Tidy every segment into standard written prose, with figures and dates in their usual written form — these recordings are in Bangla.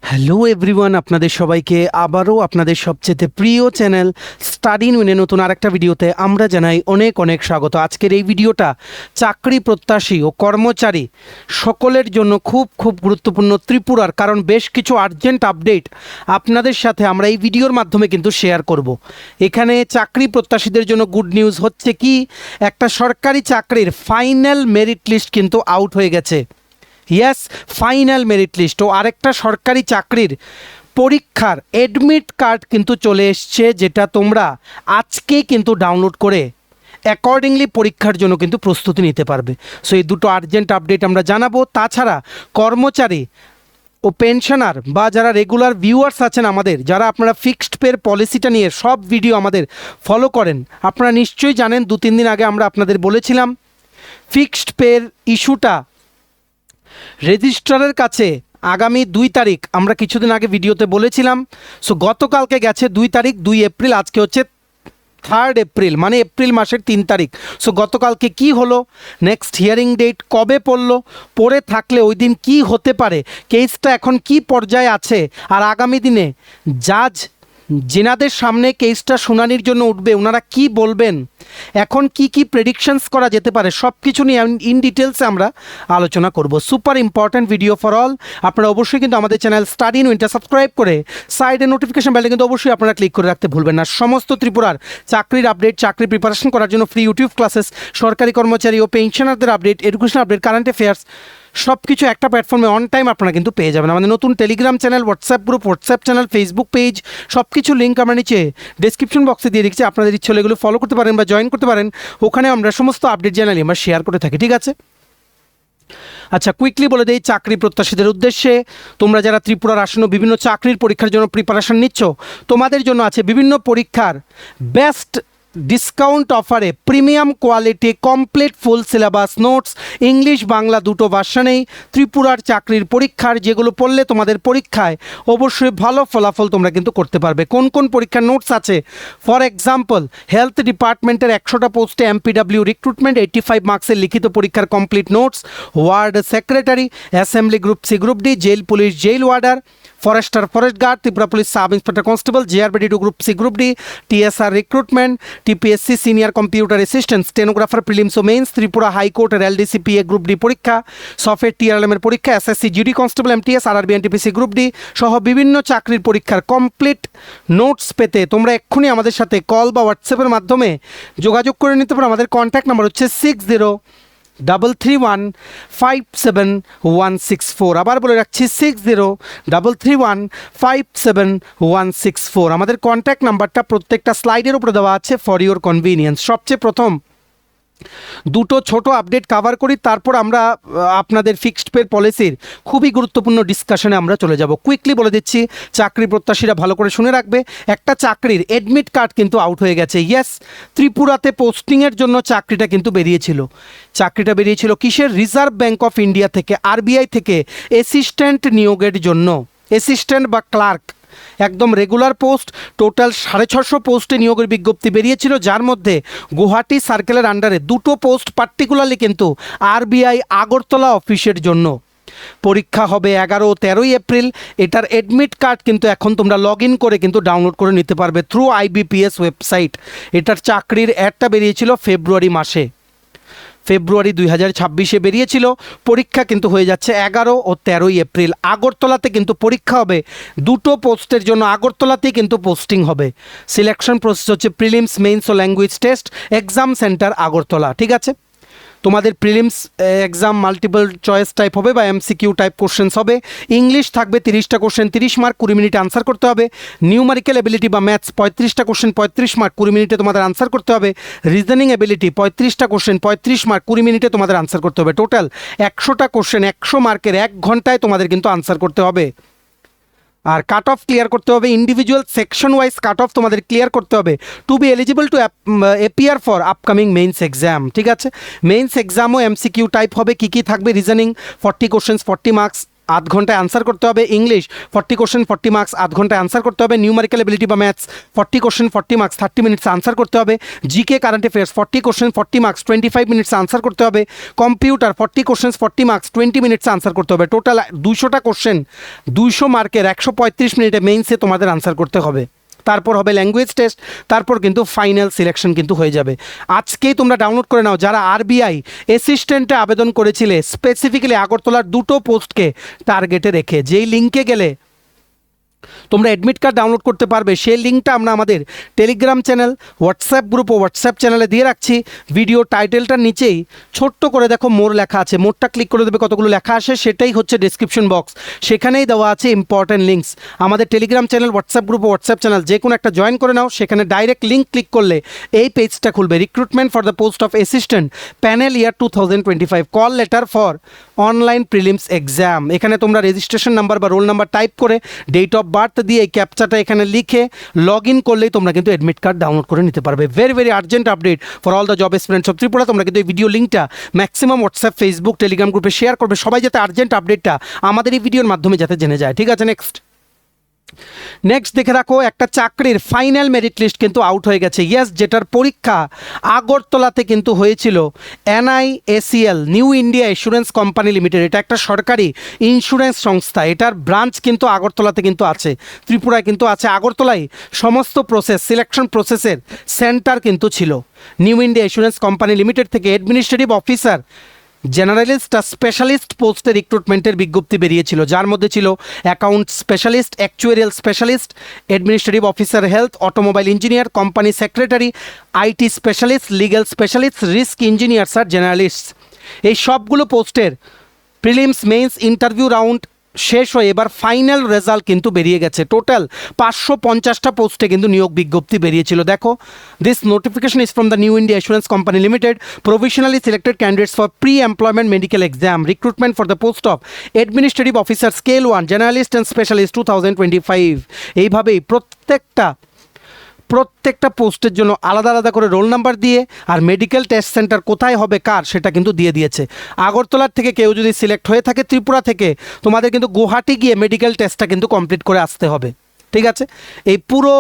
হ্যালো এভরিওয়ান, আপনাদের সবাইকে আবারও আপনাদের সবচেয়ে প্রিয় চ্যানেল স্টাডি ইন উইনে নতুন আরেকটা ভিডিওতে আমরা জানাই অনেক অনেক স্বাগত। আজকের এই ভিডিওটা চাকরি প্রত্যাশী ও কর্মচারী সকলের জন্য খুব খুব গুরুত্বপূর্ণ ত্রিপুরার, কারণ বেশ কিছু আর্জেন্ট আপডেট আপনাদের সাথে আমরা এই ভিডিওর মাধ্যমে কিন্তু শেয়ার করব। এখানে চাকরি প্রত্যাশীদের জন্য গুড নিউজ হচ্ছে কি, একটা সরকারি চাকরির ফাইনাল মেরিট লিস্ট কিন্তু আউট হয়ে গেছে। ইয়েস, ফাইনাল মেরিট লিস্ট ও আরেকটা সরকারি চাকরির পরীক্ষার অ্যাডমিট কার্ড কিন্তু চলে এসছে, যেটা তোমরা আজকেই কিন্তু ডাউনলোড করে অ্যাকর্ডিংলি পরীক্ষার জন্য কিন্তু প্রস্তুতি নিতে পারবে। সো এই দুটো আর্জেন্ট আপডেট আমরা জানাবো। তাছাড়া কর্মচারী ও পেনশনার বা যারা রেগুলার ভিউয়ার্স আছেন আমাদের, যারা আপনারা ফিক্সড পের পলিসিটা নিয়ে সব ভিডিও আমাদের ফলো করেন, আপনারা নিশ্চয়ই জানেন 2-3 দিন আগে আমরা আপনাদের বলেছিলাম ফিক্সড পের ইস্যুটা রেজিস্ট্রারের কাছে আগামী 2 তারিখ, আমরা কিছুদিন আগে ভিডিওতে বলেছিলাম। সো গতকালকে গেছে 2 তারিখ, 2 এপ্রিল, আজকে হচ্ছে 3 এপ্রিল, মানে এপ্রিল মাসের 3 তারিখ। সো গতকালকে কি হলো, নেক্সট হিয়ারিং ডেট কবে পড়ে থাকলে ওই দিন কী হতে পারে, কেসটা এখন কি পর্যায়ে আছে, আর আগামী দিনে জাজ যেনাদের সামনে কেসটা শুনানির জন্য উঠবে ওনারা কি বলবেন, এখন কি কি প্রেডিকশনস করা যেতে পারে, সব কিছু নিয়ে ইন ডিটেলসে আমরা আলোচনা করব। Super important video for all. আপনারা অবশ্যই কিন্তু আমাদের চ্যানেল স্টাডি ইন উইনটা সাবস্ক্রাইব করে সাইডে নোটিফিকেশন বেলটা কিন্তু অবশ্যই আপনারা ক্লিক করে রাখতে ভুলবেন না। সমস্ত ত্রিপুরার চাকরির আপডেট, চাকরি প্রিপারেশন করার জন্য ফ্রি ইউটিউব ক্লাসেস, সরকারি কর্মচারী ও পেনশনারদের update, education update, current affairs, সব কিছু একটা প্ল্যাটফর্মে অন টাইম আপনারা কিন্তু পেয়ে যাবেন। আমাদের নতুন Telegram channel, WhatsApp group, WhatsApp channel, Facebook page, সব কিছু লিঙ্ক আমরা নিচে ডেসক্রিপশন বক্সে দিয়ে রেখেছি। আপনাদের ইচ্ছে হলে এগুলো ফলো করতে পারেন বা জয়েন করতে পারেন। ওখানে আমরা সমস্ত আপডেট জানালি আমরা শেয়ার করে থাকি, ঠিক আছে? আচ্ছা, কুইকলি বলে দেই চাকরি প্রত্যাশীদের উদ্দেশ্যে, তোমরা যারা ত্রিপুরার আসন্ন বিভিন্ন চাকরির পরীক্ষার জন্য প্রিপারেশন নিচ্ছ, তোমাদের জন্য আছে বিভিন্ন পরীক্ষার বেস্ট ডিসকাউন্ট অফারে premium quality complete full syllabus notes, English Bangla দুটো ভার্সনেই ত্রিপুরার চাকরির পরীক্ষার, যেগুলো পড়লে তোমাদের পরীক্ষায় অবশ্যই ভালো ফলাফল তোমরা কিন্তু করতে পারবে। কোন কোন পরীক্ষার নোটস আছে? ফর এক্সাম্পল, হেলথ ডিপার্টমেন্টের 100টা পোস্টে এমপিডাব্লিউ রিক্রুটমেন্ট 85 মার্কসের লিখিত পরীক্ষার complete notes, ward secretary, assembly group C group D, jail police jail warder, forester forest guard, Tripura police sub inspector constable, GRBD two group C group D, TSR recruitment, TPSC senior computer assistant, stenographer prelims ও মেইনস, ত্রিপুরা হাইকোর্টের এলডিসিপিএ গ্রুপ ডি পরীক্ষা, সফটওয়্যার টিআরএলএমের পরীক্ষা, SSC GD constable MTS, RRB NTPC group D সহ বিভিন্ন চাকরির পরীক্ষার কমপ্লিট নোটস পেতে তোমরা এক্ষুনি আমাদের সাথে কল বা হোয়াটসঅ্যাপের মাধ্যমে যোগাযোগ করে নিতে পারো। আমাদের কন্ট্যাক্ট নাম্বার হচ্ছে 6033157164। আবার বলে রাখছি 6033157164। আমাদের কন্ট্যাক্ট নাম্বারটা প্রত্যেকটা স্লাইডের উপরে দেওয়া আছে ফর ইউর কনভিনিয়েন্স। সবচেয়ে প্রথম দুটো ছোট আপডেট কভার করি, তারপর আমরা আপনাদের ফিক্সড পের পলিসির খুবই গুরুত্বপূর্ণ ডিসকাশনে আমরা চলে যাব। কুইকলি বলে দিচ্ছি, চাকরি প্রত্যাশীরা ভালো করে শুনে রাখবে, একটা চাকরির অ্যাডমিট কার্ড কিন্তু আউট হয়ে গেছে। ইয়েস, ত্রিপুরাতে পোস্টিংয়ের জন্য চাকরিটা কিন্তু বেরিয়েছিল। চাকরিটা বেরিয়েছিল কিসের? রিজার্ভ ব্যাঙ্ক অফ ইন্ডিয়া থেকে, আরবিআই থেকে অ্যাসিস্ট্যান্ট নিয়োগের জন্য, অ্যাসিস্ট্যান্ট বা ক্লার্ক, একদম রেগুলার পোস্ট। টোটাল 650 পোস্টে নিয়োগের বিজ্ঞপ্তি বেরিয়েছিল, যার মধ্যে গুয়াহাটি সার্কেলের আন্ডারে 2টো পোস্ট পার্টিকুলারলি কিন্তু আরবিআই আগরতলা অফিসের জন্য। পরীক্ষা হবে 11 ও 13 এপ্রিল। এটার অ্যাডমিট কার্ড কিন্তু এখন তোমরা লগ ইন করে কিন্তু ডাউনলোড করে নিতে পারবে থ্রু আইবিপিএস ওয়েবসাইট। এটার চাকরির অ্যাডটা বেরিয়েছিল ফেব্রুয়ারি 2026 বেরিয়েছিল। পরীক্ষা কিন্তু হয়ে যাচ্ছে 11 ও 13 এপ্রিল। আগরতলাতে কিন্তু পরীক্ষা হবে, 2টো পোস্টের জন্য আগরতলাতেই কিন্তু পোস্টিং হবে। সিলেকশন প্রসেস হচ্ছে প্রিলিমস, মেইনস ও language test, exam centre Agartala, ঠিক আছে? তোমাদের prelims exam multiple choice type হবে বা এমসিকিউ টাইপ কোশ্চেন্স হবে। ইংলিশ থাকবে 30টা কোশ্চেন, 30 মার্ক, 20 মিনিটে আনসার করতে হবে। নিউমারিক্যাল এবিলিটি বা ম্যাথস 35টা কোশ্চেন, 35 মার্ক, 20 মিনিটে তোমাদের আনসার করতে হবে। রিজনিং এবিলিটি 35টা কোশ্চেন, 35 মার্ক, 20 মিনিটে তোমাদের আনসার করতে হবে। টোটাল 100টা কোশ্চেন, 100 মার্কের 1 ঘন্টায় তোমাদের কিন্তু আনসার করতে হবে। আর কাট অফ ক্লিয়ার করতে হবে, individual section wise cut off তোমাদের ক্লিয়ার করতে হবে to be eligible to appear for upcoming mains exam, ঠিক আছে? মেইনস এক্সামও এমসিকিউ টাইপ হবে। কী কী থাকবে? রিজনিং 40 কোশ্চেন্স, 40 মার্কস, আধ ঘন্টায় আনসার করতে হবে। ইংলিশ 40 কোশ্চেন 40 মার্কস, আধ ঘন্টায় আনসার করতে হবে। নিউমেরিক্যাল এবিলিটি বা maths 40 question 40 marks, 30 minutes answer করতে হবে। GK current affairs 40 question 40 marks, 25 minutes answer করতে হবে। Computer 40 question 40 marks, 20 minutes answer করতে হবে। টোটাল 200টা কোশ্চেন 200 মার্কের 135 মিনিটে মেইনসে তোমাদের আনসার করতে হবে। তারপর হবে ল্যাঙ্গুয়েজ টেস্ট, তারপর কিন্তু ফাইনাল সিলেকশন কিন্তু হয়ে যাবে। আজকেই তোমরা ডাউনলোড করে নাও যারা আরবিআই অ্যাসিস্ট্যান্টে আবেদন করেছিলে, স্পেসিফিক্যালি আগরতলার 2টো পোস্টকে টার্গেটে রেখে। যেই লিঙ্কে গেলে তোমরা অ্যাডমিট কার্ড ডাউনলোড করতে পারবে, সেই লিঙ্কটা আমরা আমাদের টেলিগ্রাম চ্যানেল, হোয়াটসঅ্যাপ গ্রুপ ও হোয়াটসঅ্যাপ চ্যানেলে দিয়ে রাখছি। ভিডিও টাইটেলটার নিচেই ছোট্ট করে দেখো মোর লেখা আছে, মোরটা ক্লিক করে দেবে, কতগুলো লেখা আসে সেটাই হচ্ছে ডেসক্রিপশন বক্স, সেখানেই দেওয়া আছে ইম্পর্ট্যান্ট লিঙ্কস। আমাদের টেলিগ্রাম চ্যানেল, হোয়াটসঅ্যাপ গ্রুপ ও হোয়াটসঅ্যাপ চ্যানেল যে কোনো একটা জয়েন করে নাও, সেখানে ডাইরেক্ট লিঙ্ক ক্লিক করলে এই পেজটা খুলবে, recruitment for the post of assistant panel year 2025 call letter for online prelims exam. এখানে তোমরা রেজিস্ট্রেশন নাম্বার বা রোল নাম্বার টাইপ করে ডেট অফ বার্থ দিয়ে এই ক্যাপচাটা এখানে লিখে লগ ইন করলেই তোমরা কিন্তু অ্যাডমিট কার্ড ডাউনলোড করে নিতে পারবে। Very very urgent update for all the job aspirants of Tripura. তোমরা কিন্তু এই ভিডিও লিঙ্কটা ম্যাক্সিমাম হোয়াটসঅ্যাপ, ফেসবুক, টেলিগ্রাম গ্রুপে শেয়ার করবে, সবাই যাতে আর্জেন্ট আপডেটটা আমাদের এই ভিডিওর মাধ্যমে যাতে জেনে যায়। ঠিক আছে, নেক্সট দেখে রাখো, একটা চাকরির ফাইনাল মেরিট লিস্ট কিন্তু আউট হয়ে গেছে। ইয়েস, যেটার পরীক্ষা আগরতলাতে কিন্তু হয়েছিল NIACL, new India Insurance Company limited. এটা একটা সরকারি ইন্স্যুরেন্স সংস্থা, এটার ব্রাঞ্চ কিন্তু আগরতলাতে কিন্তু আছে, ত্রিপুরায় কিন্তু আছে। আগরতলায় সমস্ত প্রসেস, সিলেকশন প্রসেসের সেন্টার কিন্তু ছিল। New India Insurance Company Limited থেকে অ্যাডমিনিস্ট্রেটিভ অফিসার, জেনারেলিস্ট আর স্পেশালিস্ট পোস্টে রিক্রুটমেন্টের বিজ্ঞপ্তি বেরিয়েছিল, যার মধ্যে ছিল account specialist, actuarial specialist, administrative officer health, automobile engineer, company secretary, IT specialist, legal specialist, risk engineers আর জেনারেলিস্ট। এই সবগুলো পোস্টের প্রিলিমস, মেইনস, ইন্টারভিউ রাউন্ড শেষ হয়ে এবার ফাইনাল রেজাল্ট কিন্তু বেরিয়ে গেছে। টোটাল 550টা পোস্টে কিন্তু নিয়োগ বিজ্ঞপ্তি বেরিয়েছিল। দেখো, this notification is from the new India Insurance Company limited, provisionally selected candidates for pre employment medical exam, recruitment for the post of administrative officer scale 1, generalist and specialist 2025। এইভাবেই প্রত্যেকটা পোস্টের জন্য আলাদা আলাদা করে রোল নাম্বার দিয়ে আর মেডিকেল টেস্ট সেন্টার কোথায় হবে কার, সেটা কিন্তু দিয়ে দিয়েছে। আগরতলার থেকে কেউ যদি সিলেক্ট হয়ে থাকে ত্রিপুরা থেকে, তোমাদের কিন্তু গুয়াহাটি গিয়ে মেডিকেল টেস্টটা কিন্তু কমপ্লিট করে আসতে হবে। ঠিক আছে, এই পুরো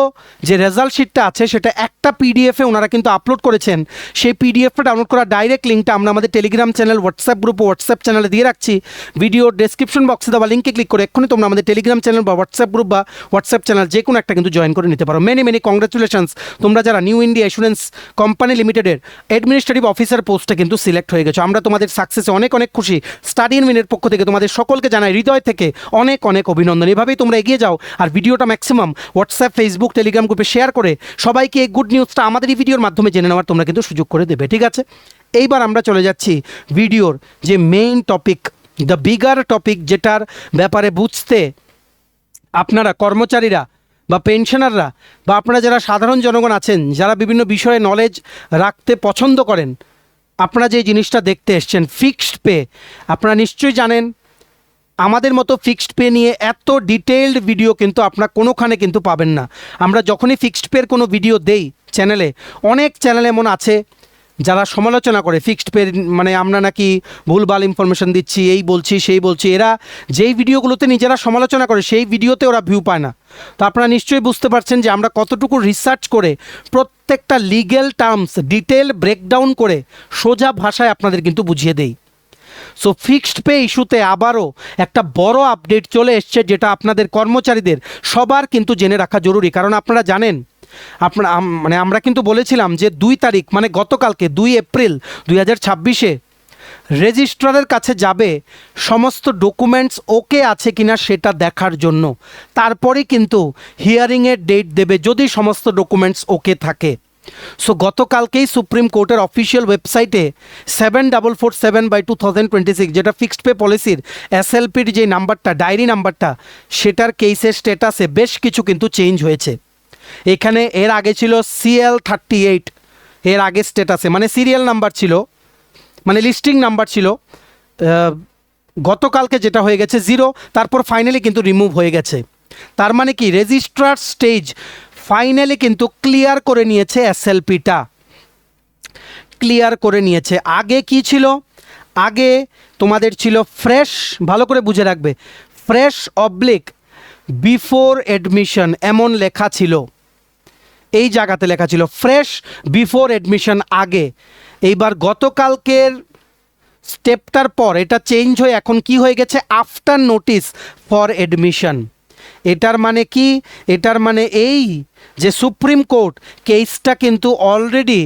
যে রেজাল্ট শিটটা আছে সেটা একটা পিডিএফে ওনারা কিন্তু আপলোড করেছেন। সেই পিডিএফটা ডাউনলোড করা ডাইরেক্ট লিঙ্কটা আমরা আমাদের টেলিগ্রাম চ্যানেল, হোয়াটসঅ্যাপ গ্রুপ ও হোয়াটসঅ্যাপ চ্যানেলে দিয়ে রাখছি। ভিডিওর ডেসক্রিপশন বক্সে দেওয়া লিঙ্কে ক্লিক করে এক্ষুনি তোমরা আমাদের টেলিগ্রাম চ্যানেল বা হোয়াটসঅ্যাপ গ্রুপ বা হোয়াটসঅ্যাপ চ্যানেল যে কোনো একটা কিন্তু জয়েন করে নিতে পারো। মেনি কংগ্রাচুলেশনস, তোমরা যারা নিউ ইন্ডিয়া ইন্স্যুরেন্স কোম্পানি লিমিটেডের অ্যাডমিনিস্ট্রেটিভ অফিসার পোস্টে কিন্তু সিলেক্ট হয়ে গেছো। আমরা তোমাদের সাকসেসে অনেক খুশি। স্টাডি ইন মিনের পক্ষ থেকে তোমাদের সকলকে জানাই হৃদয় থেকে অনেক অভিনন্দন। এভাবেই তোমরা এগিয়ে যাও আর ভিডিওটা ম্যাক্সিমাম হোয়াটসঅ্যাপ, ফেসবুক, টেলিগ্রাম গ্রুপে শেয়ার করে সবাইকে এই গুড নিউজটা আমাদের এই ভিডিওর মাধ্যমে জেনে নেওয়ার তোমরা কিন্তু সুযোগ করে দেবে। ঠিক আছে, এইবার আমরা চলে যাচ্ছি ভিডিওর যে main topic, the bigger topic, যেটার ব্যাপারে বুঝতে আপনারা কর্মচারীরা বা পেনশনাররা বা আপনারা যারা সাধারণ জনগণ আছেন, যারা বিভিন্ন বিষয়ে নলেজ রাখতে পছন্দ করেন, আপনারা যে জিনিসটা দেখতে এসছেন ফিক্সড পে, আপনারা নিশ্চয়ই জানেন আমাদের মতো ফিক্সড পে নিয়ে এত ডিটেইলড ভিডিও কিন্তু আপনারা কোনোখানে কিন্তু পাবেন না। আমরা যখনই ফিক্সড পের কোনো ভিডিও দেই চ্যানেলে, অনেক চ্যানেল এমন আছে যারা সমালোচনা করে ফিক্সড পে, মানে আমরা নাকি ভুলভাল ইনফরমেশন দিচ্ছি, এই বলছি সেই বলছি। এরা যেই ভিডিওগুলোতে নিজেরা সমালোচনা করে সেই ভিডিওতে ওরা ভিউ পায় না। তো আপনারা নিশ্চয়ই বুঝতে পারছেন যে আমরা কতটুকু রিসার্চ করে প্রত্যেকটা লিগ্যাল টার্মস ডিটেল ব্রেকডাউন করে সোজা ভাষায় আপনাদের কিন্তু বুঝিয়ে দেই। সো ফিক্সড পে ইস্যুতে আবারও একটা বড় আপডেট চলে এসছে, যেটা আপনাদের কর্মচারীদের সবার কিন্তু জেনে রাখা জরুরি। কারণ আপনারা জানেন, আমরা কিন্তু বলেছিলাম যে 2 তারিখ মানে গতকালকে 2 এপ্রিল 2026-এ রেজিস্ট্রারের কাছে যাবে সমস্ত ডকুমেন্টস ওকে আছে কিনা সেটা দেখার জন্য। তারপরে কিন্তু হিয়ারিংয়ের ডেট দেবে যদি সমস্ত ডকুমেন্টস ওকে থাকে। সো গতকালকেই সুপ্রিম কোর্টের অফিসিয়াল ওয়েবসাইটে 7447/2026, যেটা ফিক্সড পে পলিসির SLPর যে নাম্বারটা, ডায়েরি নাম্বারটা, সেটার কেসের স্ট্যাটাসে বেশ কিছু কিন্তু চেঞ্জ হয়েছে। এখানে এর আগে ছিল CL38, এর আগে স্ট্যাটাসে মানে সিরিয়াল নাম্বার ছিল, মানে লিস্টিং নাম্বার ছিল। গতকালকে যেটা হয়ে গেছে 0, তারপর ফাইনালি কিন্তু রিমুভ হয়ে গেছে। তার মানে কি রেজিস্ট্রার স্টেজ ফাইনালি কিন্তু ক্লিয়ার করে নিয়েছে, SLPটা ক্লিয়ার করে নিয়েছে। আগে কি ছিল? আগে তোমাদের ছিল ফ্রেশ, ভালো করে বুঝে রাখবে, ফ্রেশ অবলিক বিফোর অ্যাডমিশন এমন লেখা ছিল, এই জায়গাতে লেখা ছিল ফ্রেশ বিফোর অ্যাডমিশন আগে। এইবার গতকালকের স্টেপটার পর এটা চেঞ্জ হয়ে এখন কি হয়ে গেছে, আফটার নোটিস ফর অ্যাডমিশন। এটার মানে কি, এটার মানে এই যে সুপ্রিম কোর্ট কেসটা কিন্তু অলরেডি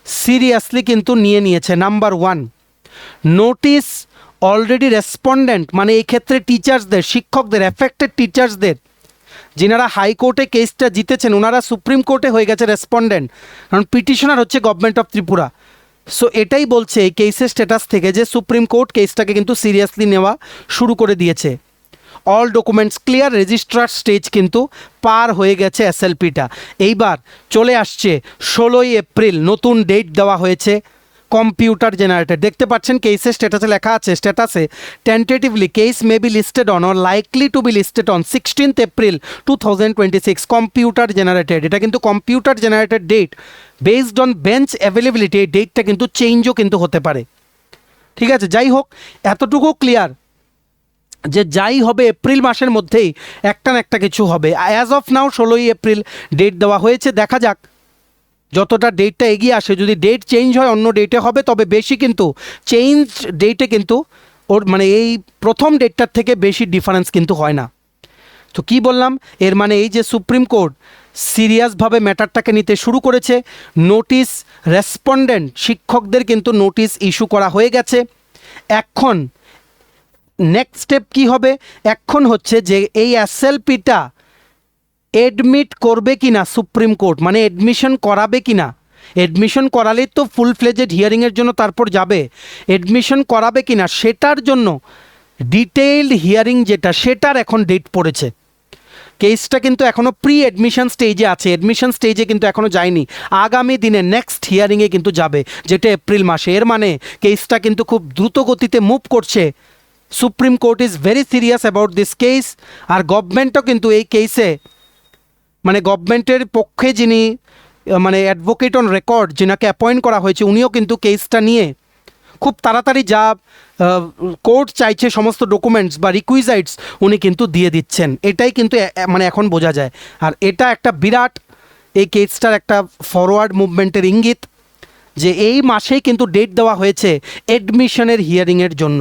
সিরিয়াসলি কিন্তু নিয়ে নিয়েছে। Number one, notice already respondent, মানে এই ক্ষেত্রে টিচার্সদের, শিক্ষকদের, এফেক্টেড টিচার্সদের, যিনারা হাইকোর্টে কেসটা জিতেছেন ওনারা সুপ্রিম কোর্টে হয়ে গেছে রেসপন্ডেন্ট, কারণ পিটিশনার হচ্ছে গভর্নমেন্ট অফ ত্রিপুরা। সো এটাই বলছে এই কেসের স্ট্যাটাস থেকে যে সুপ্রিম কোর্ট কেসটাকে কিন্তু সিরিয়াসলি নেওয়া শুরু করে দিয়েছে। All documents clear, registrar stage কিন্তু পার হয়ে গেছে এসএলপিটা। এইবার চলে আসছে 16ই এপ্রিল, নতুন ডেট দেওয়া হয়েছে কম্পিউটার জেনারেটেড। দেখতে পাচ্ছেন কেসের স্ট্যাটাসে লেখা আছে, স্ট্যাটাসে tentatively case may be listed on or likely to be listed on 16th April 2026 computer generated. এটা কিন্তু computer generated date, based on bench availability. এই ডেটটা কিন্তু চেঞ্জও কিন্তু হতে পারে, ঠিক আছে। যাই হোক, এতটুকু ক্লিয়ার যে যাই হবে এপ্রিল মাসের মধ্যেই একটা না একটা কিছু হবে। অ্যাজ অফ নাও 16ই এপ্রিল ডেট দেওয়া হয়েছে, দেখা যাক যতটা ডেটটা এগিয়ে আসে, যদি ডেট চেঞ্জ হয় অন্য ডেটে হবে, তবে বেশি কিন্তু চেঞ্জ ডেটে কিন্তু ওর মানে এই প্রথম ডেটটার থেকে বেশি ডিফারেন্স কিন্তু হয় না। তো কি বললাম, এর মানে এই যে সুপ্রিম কোর্ট সিরিয়াসভাবে ম্যাটারটাকে নিতে শুরু করেছে। নোটিশ রেসপন্ডেন্ট শিক্ষকদের কিন্তু নোটিশ ইস্যু করা হয়ে গেছে। এখন নেক্সট স্টেপ কি হবে, এখন হচ্ছে যে এই এসএলপিটা এডমিট করবে কি না সুপ্রিম কোর্ট, মানে এডমিশন করাবে কি না। এডমিশন করালেই তো ফুল ফ্লেজেড হিয়ারিংয়ের জন্য তারপর যাবে, এডমিশন করাবে কি না সেটার জন্য ডিটেইলড হিয়ারিং যেটা, সেটার এখন ডেট পড়েছে। কেসটা কিন্তু এখনও প্রি অ্যাডমিশন স্টেজে আছে, অ্যাডমিশন স্টেজে কিন্তু এখনও যায়নি। আগামী দিনে নেক্সট হিয়ারিংয়ে কিন্তু যাবে, যেটা এপ্রিল মাসে। এর মানে কেসটা কিন্তু খুব দ্রুত গতিতে মুভ করছে। Supreme Court is very serious about this case. আর গভর্নমেন্টও কিন্তু এই কেসে, মানে গভর্নমেন্টের পক্ষে যিনি মানে অ্যাডভোকেট অন রেকর্ড যিনাকে অ্যাপয়েন্ট করা হয়েছে, উনিও কিন্তু কেসটা নিয়ে খুব তাড়াতাড়ি যা কোর্ট চাইছে সমস্ত ডকুমেন্টস বা রিকুইজাইটস উনি কিন্তু দিয়ে দিচ্ছেন। এটাই কিন্তু মানে এখন বোঝা যায়। আর এটা একটা বিরাট, এই কেসটার একটা ফরওয়ার্ড মুভমেন্টের ইঙ্গিত যে এই মাসেই কিন্তু ডেট দেওয়া হয়েছে অ্যাডমিশনের হিয়ারিংয়ের জন্য।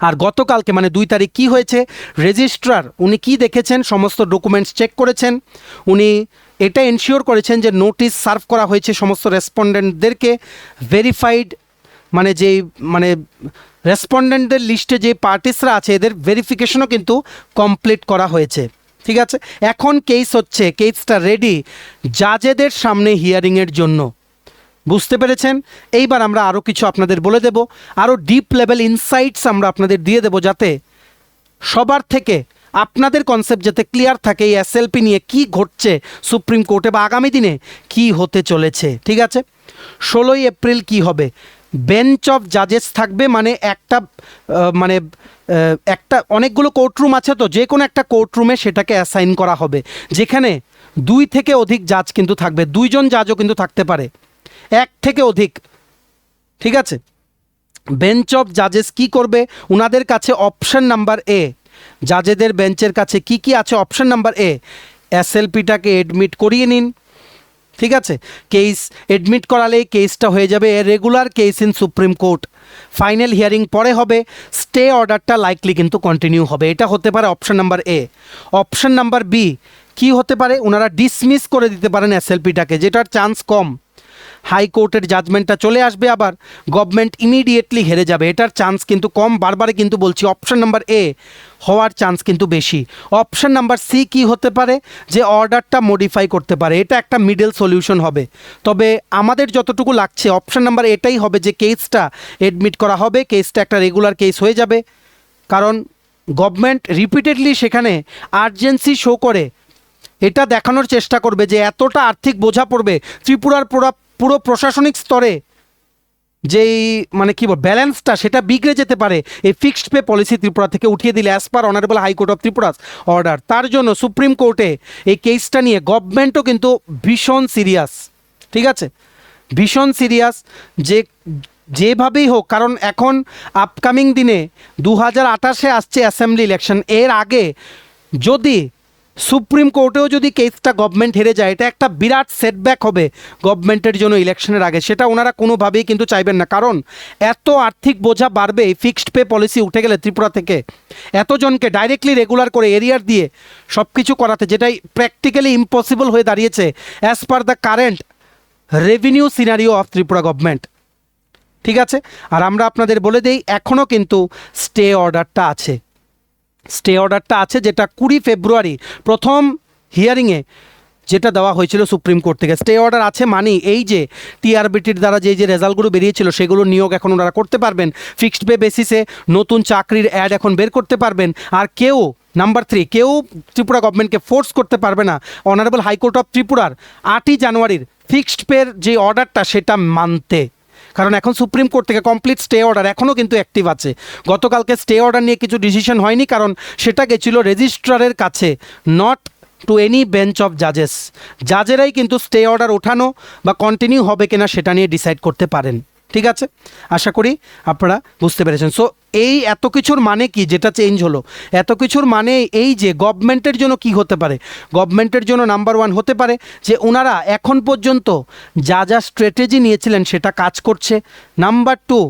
আর গতকালকে মানে 2 তারিখ কি হয়েছে, রেজিস্ট্রার উনি কি দেখেছেন, সমস্ত ডকুমেন্টস চেক করেছেন। উনি এটা এনশিওর করেছেন যে নোটিশ সার্ভ করা হয়েছে সমস্ত রেসপন্ডেন্টদেরকে, ভেরিফাইড মানে যেই মানে রেসপন্ডেন্টদের লিস্টে যে পার্টিসরা আছে এদের ভেরিফিকেশনও কিন্তু কমপ্লিট করা হয়েছে, ঠিক আছে। এখন কেস হচ্ছে, কেসটা রেডি জাজেদের সামনে হিয়ারিংয়ের জন্য। বুঝতে পেরেছেন? এইবার আমরা আরও কিছু আপনাদের বলে দেব, আরও ডিপ লেভেল ইনসাইটস আমরা আপনাদের দিয়ে দেব, যাতে সবার থেকে আপনাদের কনসেপ্ট যাতে ক্লিয়ার থাকে এই এসএলপি নিয়ে কি ঘটছে সুপ্রিম কোর্টে বা আগামী দিনে কি হতে চলেছে, ঠিক আছে। 16ই এপ্রিল কি হবে, বেঞ্চ অফ জাজেস থাকবে, মানে একটা অনেকগুলো কোর্টরুম আছে, তো যে কোনো একটা কোর্টরুমে সেটাকে অ্যাসাইন করা হবে, যেখানে 2 থেকে অধিক জাজ কিন্তু থাকবে, 2 জন জাজও কিন্তু থাকতে পারে, 1 থেকে অধিক, ঠিক আছে। বেঞ্চ অফ জাজেস কি করবে, ওনাদের কাছে অপশন নাম্বার এ, জাজেদের বেঞ্চের কাছে কি কি আছে, অপশন নাম্বার এ, এসএলপিটাকে এডমিট করিয়ে নিন, ঠিক আছে। কেস এডমিট করালেই কেসটা হয়ে যাবে regular case in supreme court. Final hearing পরে হবে, স্টে অর্ডারটা লাইকলি কিন্তু কন্টিনিউ হবে। এটা হতে পারে option number A. Option number B কি হতে পারে, ওনারা ডিসমিস করে দিতে পারেন এসএলপিটাকে, যেটার চান্স কম। হাইকোর্টের জাজমেন্টটা চলে আসবে, আবার গভর্নমেন্ট ইমিডিয়েটলি হেরে যাবে, এটার চান্স কিন্তু কম। বারবারে কিন্তু বলছি অপশন নাম্বার এ হওয়ার চান্স কিন্তু বেশি। অপশন নাম্বার সি কি হতে পারে, যে অর্ডারটা মডিফাই করতে পারে, এটা একটা মিডল সলিউশন হবে। তবে আমাদের যতটুকু লাগছে অপশন নাম্বার এটাই হবে, যে কেসটা এডমিট করা হবে, কেসটা একটা রেগুলার কেস হয়ে যাবে। কারণ গভর্নমেন্ট রিপিটেডলি সেখানে আর্জেন্সি শো করে এটা দেখানোর চেষ্টা করবে যে এতটা আর্থিক বোঝা পড়বে ত্রিপুরার পুরো প্রশাসনিক স্তরে, যেই মানে কি বল ব্যালেন্সটা সেটা বিগড়ে যেতে পারে এই ফিক্সড পে পলিসি ত্রিপুরা থেকে উঠিয়ে দিলে, as per honourable high court of Tripura's order. তার জন্য সুপ্রিম কোর্টে এই কেসটা নিয়ে গভর্নমেন্টও কিন্তু ভীষণ সিরিয়াস, ঠিক আছে, ভীষণ সিরিয়াস, যে যেভাবেই হোক, কারণ এখন আপকামিং দিনে 2028-এ আসছে অ্যাসেম্বলি ইলেকশন, এর আগে যদি সুপ্রিম কোর্টেও যদি কেসটা গভর্নমেন্ট হেরে যায়, এটা একটা বিরাট সেটব্যাক হবে গভর্নমেন্টের জন্য ইলেকশনের আগে। সেটা ওনারা কোনোভাবেই কিন্তু চাইবেন না, কারণ এত আর্থিক বোঝা বাড়বে ফিক্সড পে পলিসি উঠে গেলে ত্রিপুরা থেকে, এতজনকে ডাইরেক্টলি রেগুলার করে এরিয়ার দিয়ে সব কিছু করাতে, যেটাই প্র্যাকটিক্যালি ইম্পসিবল হয়ে দাঁড়িয়েছে as per the current revenue scenario of Tripura government. ঠিক আছে, আর আমরা আপনাদের বলে দেই এখনও কিন্তু স্টে অর্ডারটা আছে, স্টে অর্ডারটা আছে, যেটা 20 ফেব্রুয়ারি প্রথম হিয়ারিংয়ে যেটা দেওয়া হয়েছিল সুপ্রিম কোর্ট থেকে। স্টে অর্ডার আছে মানে এই যে টিআরবিটির দ্বারা যে রেজাল্টগুলো বেরিয়েছিল সেগুলো নিয়োগ এখন ওনারা করতে পারবেন, ফিক্সড পে বেসিসে নতুন চাকরির অ্যাড এখন বের করতে পারবেন। আর কেউ নাম্বার 3 কেউ ত্রিপুরা গভর্নমেন্টকে ফোর্স করতে পারবে না অনারেবল হাইকোর্ট অফ ত্রিপুরার 8ই জানুয়ারির ফিক্সড পের যে অর্ডারটা সেটা মানতে, কারণ এখন সুপ্রিম কোর্ট থেকে কমপ্লিট স্টে অর্ডার এখনও কিন্তু অ্যাক্টিভ আছে। গতকালকে স্টে অর্ডার নিয়ে কিছু ডিসিশন হয়নি, কারণ সেটা গেছিল রেজিস্ট্রারের কাছে, not to any bench of জাজেস। জাজেরাই কিন্তু স্টে অর্ডার ওঠানো বা কন্টিনিউ হবে কিনা সেটা নিয়ে ডিসাইড করতে পারেন। ঠিক আছে, আশা করি আপনারা বুঝতে পেরেছেন। সো এই এত কিছুর মানে কি, যেটা চেঞ্জ হলো, এত কিছুর মানে এই যে গভর্নমেন্টের জন্য কি হতে পারে, গভর্নমেন্টের জন্য নাম্বার 1 হতে পারে যে ওনারা এখন পর্যন্ত যা যা স্ট্র্যাটেজি নিয়েছিলেন সেটা কাজ করছে। নাম্বার 2,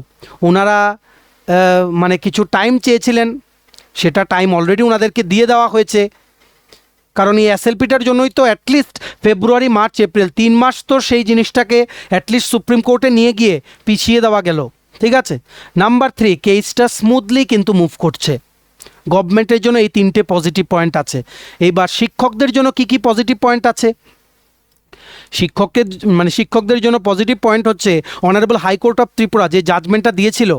ওনারা মানে কিছু টাইম চেয়েছিলেন, সেটা টাইম অলরেডি ওনাদেরকে দিয়ে দেওয়া হয়েছে, কারণ এই এসএলপিটার জন্যই তো অ্যাটলিস্ট ফেব্রুয়ারি, মার্চ, এপ্রিল 3 মাস তো সেই জিনিসটাকে অ্যাটলিস্ট সুপ্রিম কোর্টে নিয়ে গিয়ে পিছিয়ে দেওয়া গেল। ঠিক আছে, নাম্বার 3, কেসটা স্মুথলি কিন্তু মুভ করছে। গভর্নমেন্টের জন্য এই 3টে পজিটিভ পয়েন্ট আছে। এইবার শিক্ষকদের জন্য কি কি পজিটিভ পয়েন্ট আছে? শিক্ষকদের জন্য পজিটিভ পয়েন্ট হচ্ছে অনারেবল হাইকোর্ট অফ ত্রিপুরা যে জাজমেন্টটা দিয়েছিল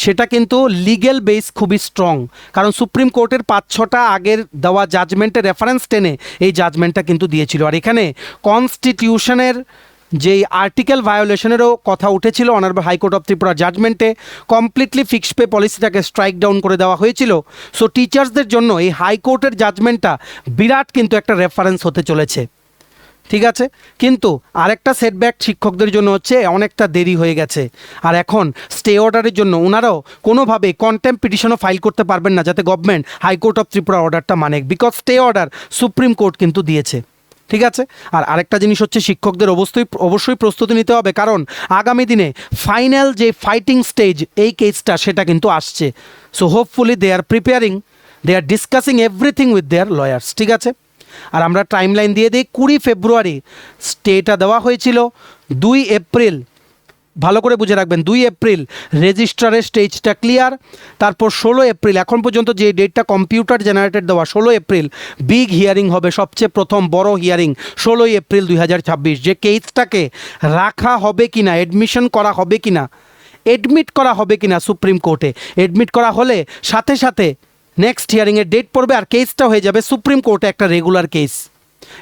সেটা কিন্তু লিগ্যাল বেস খুবই স্ট্রং, কারণ সুপ্রিম কোর্টের 5-6টা আগের দেওয়া জাজমেন্টের রেফারেন্স টেনে এই জাজমেন্টটা কিন্তু দিয়েছিল। আর এখানে কনস্টিটিউশনের যেই আর্টিকেল ভায়োলেশনেরও কথা উঠেছিল অনারেবল হাইকোর্ট অফ ত্রিপুরা জাজমেন্টে, কমপ্লিটলি ফিক্সড পে পলিসিটাকে স্ট্রাইক ডাউন করে দেওয়া হয়েছিল। সো টিচার্সদের জন্য এই হাইকোর্টের জাজমেন্টটা বিরাট কিন্তু একটা রেফারেন্স হতে চলেছে। ঠিক আছে, কিন্তু আরেকটা সেটব্যাক শিক্ষকদের জন্য হচ্ছে অনেকটা দেরি হয়ে গেছে, আর এখন স্টে অর্ডারের জন্য ওনারাও কোনোভাবে কন্টেম্প পিটিশনও ফাইল করতে পারবেন না যাতে গভর্নমেন্ট হাইকোর্ট অফ ত্রিপুরা অর্ডারটা মানে, because stay order supreme court কিন্তু দিয়েছে। ঠিক আছে, আর আরেকটা জিনিস হচ্ছে শিক্ষকদের অবশ্যই প্রস্তুতি নিতে হবে, কারণ আগামী দিনে ফাইনাল যে ফাইটিং স্টেজ এই কেসটা সেটা কিন্তু আসছে। So hopefully they are preparing, they are discussing everything with their lawyers. ঠিক আছে, আর আমরা টাইমলাইন দিয়ে দিই, 20 ফেব্রুয়ারি স্টেটা দেওয়া হয়েছিল, 2 এপ্রিল ভালো করে বুঝে রাখবেন, 2 এপ্রিল রেজিস্ট্রারের স্টেজটা ক্লিয়ার, তারপর 16 এপ্রিল এখন পর্যন্ত যে ডেটটা কম্পিউটার জেনারেটেড দেওয়া 16 এপ্রিল বিগ হিয়ারিং হবে, সবচেয়ে প্রথম বড় হিয়ারিং 16 এপ্রিল 2026, যে কেসটাকে রাখা হবে কিনা, এডমিশন করা হবে কিনা, এডমিট করা হবে কিনা সুপ্রিম কোর্টে। এডমিট করা হলে সাথে সাথে নেক্সট হিয়ারিংয়ের ডেট পড়বে আর কেসটা হয়ে যাবে সুপ্রিম কোর্টে একটা রেগুলার কেস।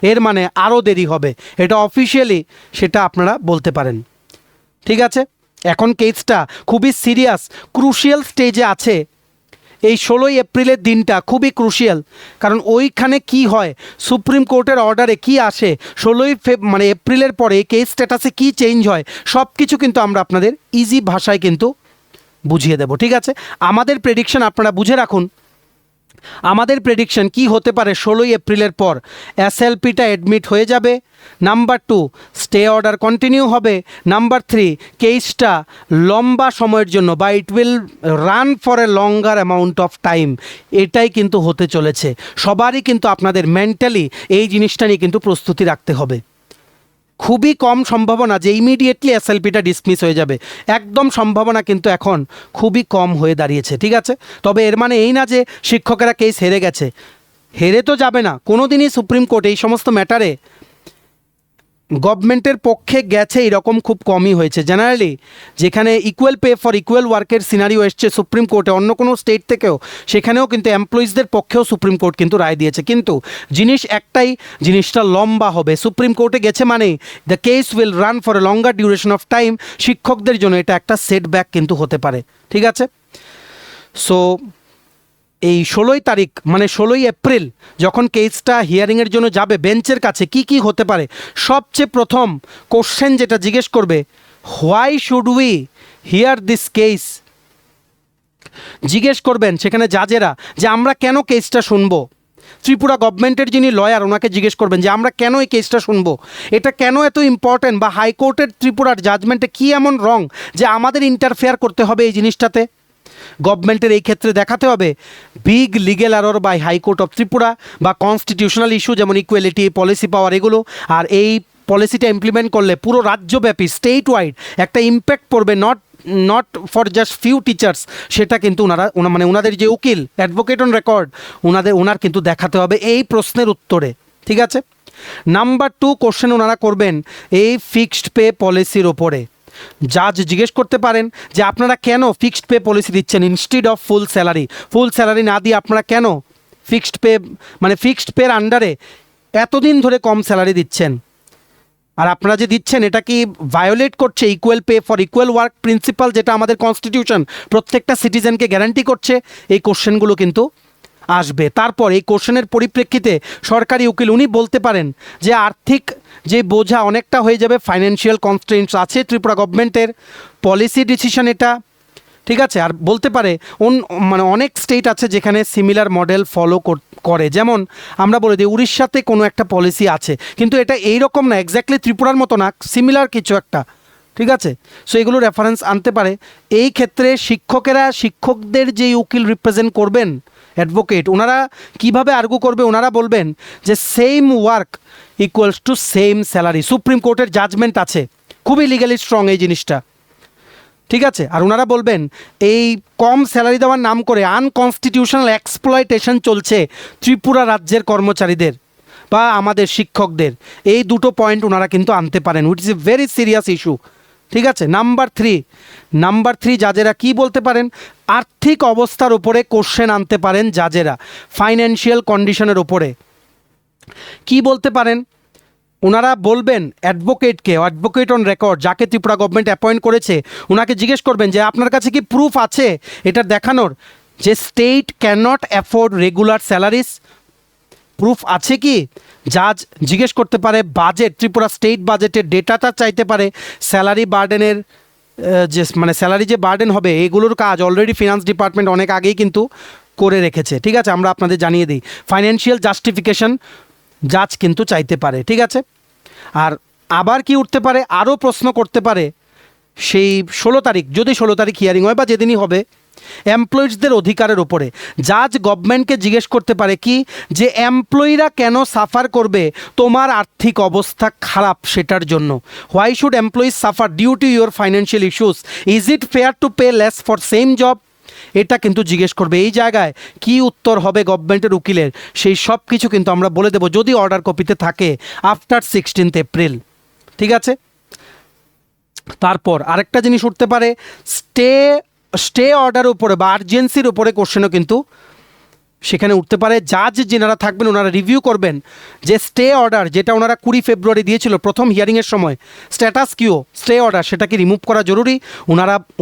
এর মানে আরও দেরি হবে, এটা অফিসিয়ালি সেটা আপনারা বলতে পারেন। ঠিক আছে, এখন কেসটা খুবই সিরিয়াস ক্রুশিয়াল স্টেজে আছে। এই 16 এপ্রিলের দিনটা খুবই ক্রুশিয়াল, কারণ ওইখানে কি হয়, সুপ্রিম কোর্টের অর্ডারে কি আসে, 16 এপ্রিলের পরে কেস স্ট্যাটাসে কি চেঞ্জ হয়, সব কিছু কিন্তু আমরা আপনাদের ইজি ভাষায় কিন্তু বুঝিয়ে দেব। ঠিক আছে, আমাদের প্রেডিকশন আপনারা বুঝে রাখুন, আমাদের প্রেডিকশন কি হতে পারে 16 এপ্রিলের পর এসএলপিটা অ্যাডমিট হয়ে যাবে, নাম্বার 2 স্টে অর্ডার কন্টিনিউ হবে, নাম্বার 3 কেসটা লম্বা সময়ের জন্য বা it will run for a longer amount of time, এটাই কিন্তু হতে চলেছে। সবারই কিন্তু আপনাদের মেন্টালি এই জিনিসটা নিয়ে কিন্তু প্রস্তুতি রাখতে হবে। খুবই কম সম্ভাবনা যে ইমিডিয়েটলি এসএলপিটা ডিসমিস হয়ে যাবে, একদম সম্ভাবনা কিন্তু এখন খুবই কম হয়ে দাঁড়িয়েছে। ঠিক আছে, তবে এর মানে এই না যে শিক্ষকেরা কেস হেরে গেছে, হেরে তো যাবে না কোনো দিনই। সুপ্রিম কোর্ট এই সমস্ত ম্যাটারে গভর্নমেন্টের পক্ষে গেছে এরকম খুব কমই হয়েছে। জেনারেলি যেখানে ইকুয়াল পে ফর ইকুয়াল ওয়ার্কের সিনারিও এসছে সুপ্রিম কোর্টে অন্য কোনো স্টেট থেকেও, সেখানেও কিন্তু এমপ্লয়িজদের পক্ষেও সুপ্রিম কোর্ট কিন্তু রায় দিয়েছে। কিন্তু জিনিস একটাই, জিনিসটা লম্বা হবে। সুপ্রিম কোর্টে গেছে মানে the case will run for a longer duration of time. শিক্ষকদের জন্য এটা একটা সেটব্যাক কিন্তু হতে পারে। ঠিক আছে, সো এই 16 তারিখ মানে 16 এপ্রিল যখন কেসটা হিয়ারিংয়ের জন্য যাবে বেঞ্চের কাছে, কি কি হতে পারে, সবচেয়ে প্রথম কোশ্চেন যেটা জিজ্ঞেস করবে, why should we here this case, জিজ্ঞেস করবেন সেখানে জাজেরা যে আমরা কেন কেসটা শুনবো। ত্রিপুরা গভর্নমেন্টের যিনি লয়ার ওনাকে জিজ্ঞেস করবেন যে আমরা কেন এই কেসটা শুনবো, এটা কেন এত ইম্পর্ট্যান্ট, বা হাইকোর্টের ত্রিপুরার জাজমেন্টে কী এমন রং যে আমাদের ইন্টারফেয়ার করতে হবে এই জিনিসটাতে। গভর্নমেন্টের এই ক্ষেত্রে দেখাতে হবে big legal error by high court of Tripura বা কনস্টিটিউশনাল ইস্যু যেমন ইকুয়ালিটি, পলিসি পাওয়ার, এগুলো। আর এই পলিসিটা ইমপ্লিমেন্ট করলে পুরো রাজ্যব্যাপী স্টেট ওয়াইড একটা ইম্প্যাক্ট পড়বে, not for just few teachers, সেটা কিন্তু ওনাদের যে উকিল, অ্যাডভোকেট অন রেকর্ড, ওনার কিন্তু দেখাতে হবে এই প্রশ্নের উত্তরে। ঠিক আছে। নাম্বার 2 কোশ্চেন ওনারা করবেন এই ফিক্সড পে পলিসির ওপরে। জাজ জিজ্ঞেস করতে পারেন যে আপনারা কেন ফিক্সড পে পলিসি দিচ্ছেন ইনস্টিড অফ ফুল স্যালারি না দিয়ে আপনারা কেন ফিক্সড পে, মানে ফিক্সড পের আন্ডারে এতদিন ধরে কম স্যালারি দিচ্ছেন, আর আপনারা যে দিচ্ছেন এটা কি ভায়োলেট করছে equal pay for equal work principal, যেটা আমাদের কনস্টিটিউশন প্রত্যেকটা সিটিজেনকে গ্যারান্টি করছে। এই কোশ্চেনগুলো কিন্তু আসবে। তারপর এই কোশ্চেনের পরিপ্রেক্ষিতে সরকারি উকিল উনি বলতে পারেন যে আর্থিক যে বোঝা অনেকটা হয়ে যাবে, ফাইন্যান্সিয়াল কনস্ট্রেন্টস আছে ত্রিপুরা গভর্নমেন্টের, পলিসি ডিসিশন এটা। ঠিক আছে। আর বলতে পারে অনেক স্টেট আছে যেখানে সিমিলার মডেল ফলো করে, যেমন আমরা বলে দিই উড়িষ্যাতে কোনো একটা পলিসি আছে, কিন্তু এটা এইরকম না, এক্স্যাক্টলি ত্রিপুরার মতো না, সিমিলার কিছু একটা। ঠিক আছে। সো এগুলো রেফারেন্স আনতে পারে। এই ক্ষেত্রে শিক্ষকদের যেই উকিল রিপ্রেজেন্ট করবেন, অ্যাডভোকেট, ওনারা কিভাবে আর্গু করবে, ওনারা বলবেন যে same work equals to same salary. Supreme কোর্টের জাজমেন্ট আছে, খুবই লিগালি স্ট্রং এই জিনিসটা। ঠিক আছে। আর ওনারা বলবেন এই কম স্যালারি দেওয়ার নাম করে আনকনস্টিটিউশনাল এক্সপ্লয়টেশন চলছে ত্রিপুরা রাজ্যের কর্মচারীদের বা আমাদের শিক্ষকদের। এই দুটো পয়েন্ট ওনারা কিন্তু আনতে পারেন, which is a very serious issue. ঠিক আছে। নাম্বার থ্রি জাজেরা কি বলতে পারেন, আর্থিক অবস্থার উপরে কোশ্চেন আনতে পারেন জাজেরা, ফাইন্যান্সিয়াল কন্ডিশনের উপরে কি বলতে পারেন। ওনারা বলবেন অ্যাডভোকেট অন রেকর্ড, যাকে ত্রিপুরা গভর্নমেন্ট অ্যাপয়েন্ট করেছে, ওনাকে জিজ্ঞেস করবেন যে আপনার কাছে কি প্রুফ আছে এটা দেখানোর যে state can not afford regular salaries, proof আছে কি। জাজ জিজ্ঞেস করতে পারে বাজেট, ত্রিপুরা স্টেট বাজেটের ডেটাটা চাইতে পারে, স্যালারি বার্ডেনের স্যালারি যে বার্ডেন হবে এগুলোর কাজ অলরেডি ফিনান্স ডিপার্টমেন্ট অনেক আগেই কিন্তু করে রেখেছে। ঠিক আছে। আমরা আপনাদের জানিয়ে দিই ফাইন্যান্সিয়াল জাস্টিফিকেশন জাজ কিন্তু চাইতে পারে। ঠিক আছে। আর আবার কি উঠতে পারে, আরও প্রশ্ন করতে পারে সেই 16 তারিখ, যদি 16 তারিখ হিয়ারিং হয় বা যেদিনই হবে, এমপ্লয়িজদের অধিকারের ওপরে জাজ গভর্নমেন্টকে জিজ্ঞেস করতে পারে কি যে এমপ্লয়িরা কেন সাফার করবে তোমার আর্থিক অবস্থা খারাপ সেটার জন্য। Why should employees suffer due to your financial issues, is it fair to pay less for same job, এটা কিন্তু জিজ্ঞেস করবে। এই জায়গায় কি উত্তর হবে গভর্নমেন্টের উকিলের, সেই সব কিছু কিন্তু আমরা বলে দেবো যদি অর্ডার কপিতে থাকে আফটার 16 এপ্রিল। ঠিক আছে। তারপর আরেকটা জিনিস উঠতে পারে, স্টে অর্ডার উপরে বা আর্জেন্সির উপরে কোশ্চেনও কিন্তু সেখানে উঠতে পারে। জাজ যেনারা থাকবেন ওনারা রিভিউ করবেন যে স্টে অর্ডার যেটা ওনারা 20 ফেব্রুয়ারি দিয়েছিল প্রথম হিয়ারিংয়ের সময়, স্ট্যাটাস কিও স্টে অর্ডার, সেটা কি রিমুভ করা জরুরি।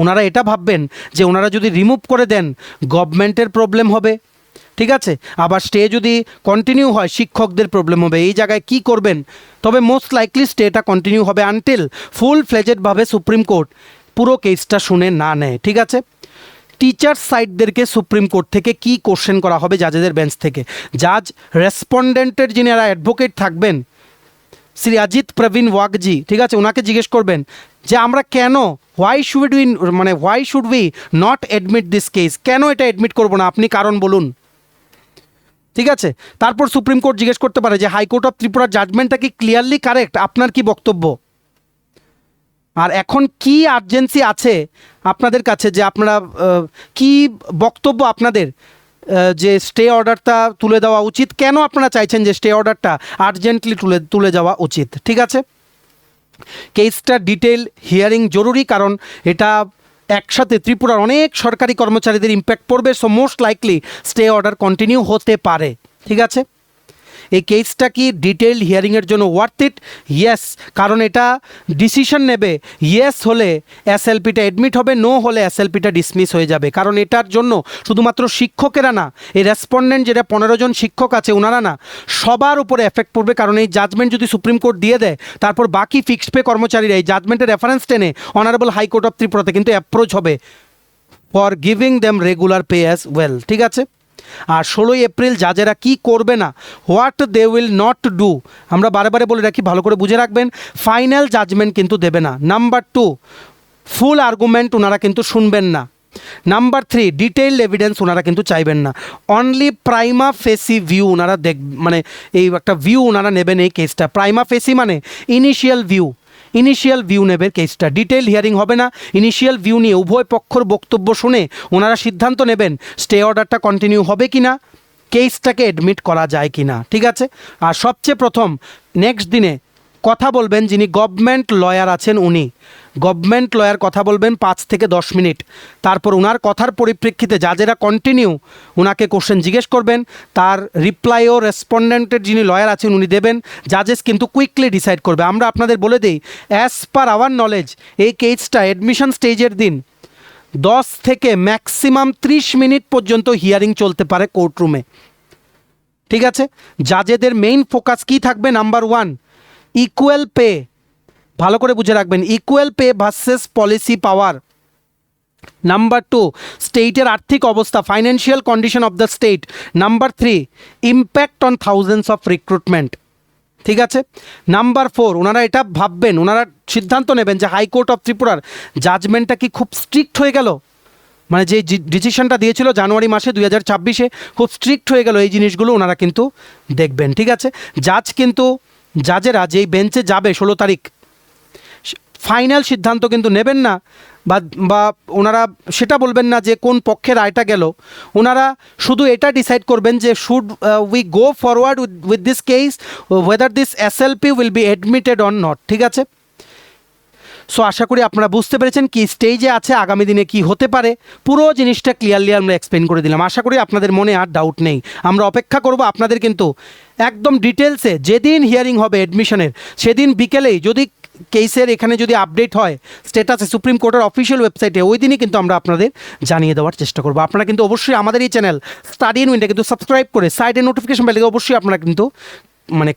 ওনারা এটা ভাববেন যে ওনারা যদি রিমুভ করে দেন গভর্নমেন্টের প্রবলেম হবে। ঠিক আছে। আবার স্টে যদি কন্টিনিউ হয় শিক্ষকদের প্রবলেম হবে। এই জায়গায় কি করবেন, তবে মোস্ট লাইকলি স্টেটা কন্টিনিউ হবে আনটিল ফুল ফ্লেজেডভাবে সুপ্রিম কোর্ট পুরো কেসটা শুনে না নেয়। ঠিক আছে। টিচার সাইডদেরকে সুপ্রিম কোর্ট থেকে কি কোশ্চেন করা হবে জাজেদের বেঞ্চ থেকে, জাজ রেসপন্ডেন্টের যিনারা অ্যাডভোকেট থাকবেন শ্রী অজিত প্রবীণ ওয়াগজি, ঠিক আছে, ওনাকে জিজ্ঞেস করবেন যে আমরা কেন why should we not admit this case, কেন এটা অ্যাডমিট করবো না, আপনি কারণ বলুন। ঠিক আছে। তারপর সুপ্রিম কোর্ট জিজ্ঞেস করতে পারে যে হাইকোর্ট অফ ত্রিপুরার জাজমেন্টটা কি ক্লিয়ারলি কারেক্ট, আপনার কি বক্তব্য, আর এখন কি আর্জেন্সি আছে আপনাদের কাছে, যে আপনারা কি বক্তব্য আপনাদের যে স্টে অর্ডারটা তুলে দেওয়া উচিত, কেন আপনারা চাইছেন যে স্টে অর্ডারটা আর্জেন্টলি তুলে যাওয়া উচিত। ঠিক আছে। কেসটা ডিটেল হিয়ারিং জরুরি, কারণ এটা একসাথে ত্রিপুরার অনেক সরকারি কর্মচারীদের ইম্প্যাক্ট পড়বে। So most likely stay order continue হতে পারে। ঠিক আছে। এই কেসটা কি ডিটেইলড হিয়ারিংয়ের জন্য ওয়ার্থ ইট? ইয়েস, কারণ এটা ডিসিশন নেবে। ইয়েস হলে এসএলপিটা এডমিট হবে, নো হলে এসএলপিটা ডিসমিস হয়ে যাবে। কারণ এটার জন্য শুধুমাত্র শিক্ষকেরা না, এই রেসপন্ডেন্ট যেটা 15 জন শিক্ষক আছে ওনারা না, সবার উপরে এফেক্ট পড়বে। কারণ এই জাজমেন্ট যদি সুপ্রিম কোর্ট দিয়ে দেয়, তারপর বাকি ফিক্সড পে কর্মচারীরা এই জাজমেন্টের রেফারেন্স টেনে অনারেবল হাইকোর্ট অফ ত্রিপুরাতে কিন্তু অ্যাপ্রোচ হবে for giving them regular pay as well. ঠিক আছে, আর 16 এপ্রিল জাজেরা কি করবে না, what they will not do, আমরা বারে বারে বলে রাখি, ভালো করে বুঝে রাখবেন। ফাইনাল জাজমেন্ট কিন্তু দেবে না। নাম্বার 2, ফুল আর্গুমেন্ট ওনারা কিন্তু শুনবেন না। নাম্বার 3, ডিটেইলড এভিডেন্স ওনারা কিন্তু চাইবেন না। অনলি প্রাইমা ফেসি ভিউ ওনারা মানে এই একটা ভিউ ওনারা নেবেন এই কেসটা। প্রাইমা ফেসি মানে ইনিশিয়াল ভিউ নেবে কেসটা। ডিটেইল হিয়ারিং হবে না, ইনিশিয়াল ভিউ নিয়ে উভয় পক্ষর বক্তব্য শুনে ওনারা সিদ্ধান্ত নেবেন স্টে অর্ডারটা কন্টিনিউ হবে কি না, কেসটাকে এডমিট করা যায় কি না। ঠিক আছে, আর সবচেয়ে প্রথম নেক্সট দিনে কথা বলবেন যিনি গভর্নমেন্ট লয়ার আছেন, উনি গভর্নমেন্ট লয়ার কথা বলবেন 5 থেকে 10 মিনিট। তারপর ওনার কথার পরিপ্রেক্ষিতে জাজেরা কন্টিনিউ ওনাকে কোশ্চেন জিজ্ঞেস করবেন, তার রিপ্লাইও রেসপন্ডেন্টের যিনি লয়ার আছেন উনি দেবেন। জাজেস কিন্তু কুইকলি ডিসাইড করবে। আমরা আপনাদের বলে দিই, অ্যাজ পার আওয়ার নলেজ এই কেসটা অ্যাডমিশন স্টেজের দিন 10 থেকে ম্যাক্সিমাম 30 মিনিট পর্যন্ত হিয়ারিং চলতে পারে কোর্টরুমে। ঠিক আছে, জাজেদের মেইন ফোকাস কী থাকবে? নাম্বার 1, ইকুয়াল পে, ভালো করে বুঝে রাখবেন, ইকুয়াল পে ভার্সেস পলিসি পাওয়ার। নাম্বার 2, স্টেটের আর্থিক অবস্থা, financial condition of the state. Number 3, impact on thousands of recruitment. ঠিক আছে, নাম্বার 4, ওনারা এটা ভাববেন, ওনারা সিদ্ধান্ত নেবেন যে হাইকোর্ট অফ ত্রিপুরার জাজমেন্টটা কি খুব স্ট্রিক্ট হয়ে গেল, মানে যে ডিসিশনটা দিয়েছিল জানুয়ারি মাসে 2026-এ খুব স্ট্রিক্ট হয়ে গেল, এই জিনিসগুলো ওনারা কিন্তু দেখবেন। ঠিক আছে, জাজেরা যেই বেঞ্চে যাবে 16 তারিখ, ফাইনাল সিদ্ধান্ত কিন্তু নেবেন না, বা ওনারা সেটা বলবেন না যে কোন পক্ষের রায়টা গেল। ওনারা শুধু এটা ডিসাইড করবেন যে should we go forward with this case, weather this SLP will be admitted or not. ঠিক আছে, সো আশা করি আপনারা বুঝতে পেরেছেন কি স্টেজে আছে, আগামী দিনে কি হতে পারে, পুরো জিনিসটা ক্লিয়ারলি আমরা এক্সপ্লেন করে দিলাম। আশা করি আপনাদের মনে আর ডাউট নেই। আমরা অপেক্ষা করব আপনাদের কিন্তু একদম ডিটেলসে, যেদিন হিয়ারিং হবে অ্যাডমিশনের সেদিন বিকেলেই যদি কেসের এখানে যদি আপডেট হয় স্ট্যাটাসে সুপ্রিম কোর্টের অফিসিয়াল ওয়েবসাইটে, ওই দিনই কিন্তু আমরা আপনাদের জানিয়ে দেওয়ার চেষ্টা করবো। আপনারা কিন্তু অবশ্যই আমাদের এই চ্যানেল স্টাডি ইন উইন্ডে কিন্তু সাবস্ক্রাইব করে সাইডে নোটিফিকেশন বেল অবশ্যই আপনারা কিন্তু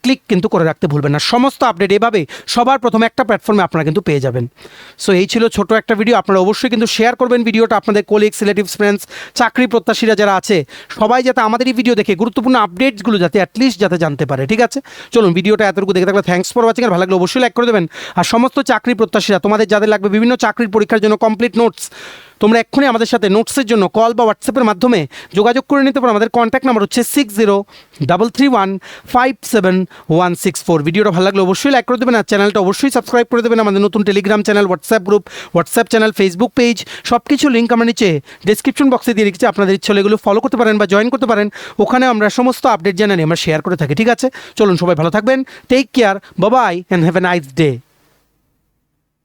ক্লিক কিন্তু করে রাখতে ভুলবেন না। সমস্ত আপডেট এভাবে সবার প্রথম একটা প্ল্যাটফর্মে আপনারা কিন্তু পেয়ে যাবেন। সো এই ছিল ছোট একটা ভিডিও। আপনারা অবশ্যই কিন্তু শেয়ার করবেন ভিডিওটা আপনাদের কোলিগস, রিলেটিভস, ফ্রেন্ডস, চাকরি প্রত্যাশীরা যারা আছে সবাই যাতে আমাদের এই ভিডিও দেখে গুরুত্বপূর্ণ আপডেটসগুলো যাতে অ্যাটলিস্ট যাতে জানতে পারে। ঠিক আছে, চলুন ভিডিওটা এতটুকু দেখে থাকলে থ্যাঙ্কস ফর ওয়াচিং। আর ভালো লাগলে অবশ্যই লাইক করে দেবেন। আর সমস্ত চাকরি প্রত্যাশীরা, তোমাদের যাদের লাগবে বিভিন্ন চাকরির পরীক্ষার জন্য কমপ্লিট নোটস, তোমরা এক্ষুনি আমাদের সাথে নোটসের জন্য কল বা হোয়াটসঅ্যাপের মাধ্যমে যোগাযোগ করে নিতে পারো। আমাদের কন্ট্যাক্ট নাম্বার হচ্ছে 6033157164। ভিডিওটা ভালো লাগলে অবশ্যই লাইক করে দেবেন, আর চ্যানেলটা অবশ্যই সাবস্ক্রাইব করে দেবেন। আমাদের নতুন Telegram channel, WhatsApp group, WhatsApp channel, Facebook page, সব কিছু লিঙ্ক আমরা নিচে ডিসক্রিপশন বক্সে দিয়ে রেখেছি। আপনাদের ইচ্ছে হলে এগুলো ফলো করতে পারেন বা জয়েন করতে পারেন। ওখানে আমরা সমস্ত আপডেট জানানি আমরা শেয়ার করে থাকি। ঠিক আছে, চলুন সবাই ভালো থাকবেন, take care, bye bye and have a nice day.